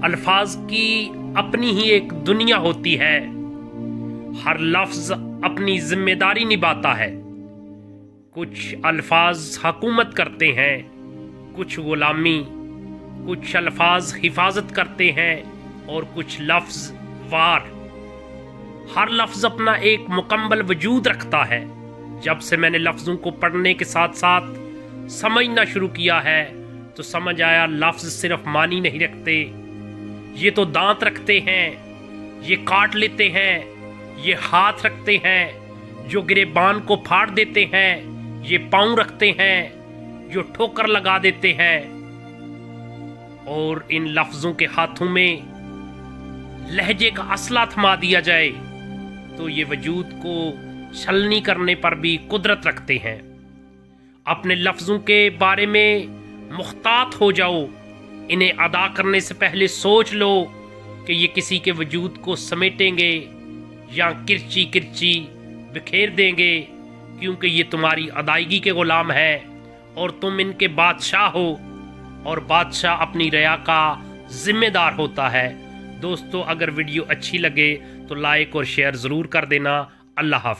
الفاظ کی اپنی ہی ایک دنیا ہوتی ہے. ہر لفظ اپنی ذمہ داری نبھاتا ہے. کچھ الفاظ حکومت کرتے ہیں، کچھ غلامی. کچھ الفاظ حفاظت کرتے ہیں اور کچھ لفظ وار. ہر لفظ اپنا ایک مکمل وجود رکھتا ہے. جب سے میں نے لفظوں کو پڑھنے کے ساتھ ساتھ سمجھنا شروع کیا ہے تو سمجھ آیا لفظ صرف معنی نہیں رکھتے، یہ تو دانت رکھتے ہیں، یہ کاٹ لیتے ہیں، یہ ہاتھ رکھتے ہیں جو گریبان کو پھاڑ دیتے ہیں، یہ پاؤں رکھتے ہیں جو ٹھوکر لگا دیتے ہیں. اور ان لفظوں کے ہاتھوں میں لہجے کا اسلحہ تھما دیا جائے تو یہ وجود کو چھلنی کرنے پر بھی قدرت رکھتے ہیں. اپنے لفظوں کے بارے میں محتاط ہو جاؤ. انہیں ادا کرنے سے پہلے سوچ لو کہ یہ کسی کے وجود کو سمیٹیں گے یا کرچی کرچی بکھیر دیں گے، کیونکہ یہ تمہاری ادائیگی کے غلام ہیں اور تم ان کے بادشاہ ہو، اور بادشاہ اپنی رعایا کا ذمہ دار ہوتا ہے. دوستو، اگر ویڈیو اچھی لگے تو لائک اور شیئر ضرور کر دینا. اللہ حافظ.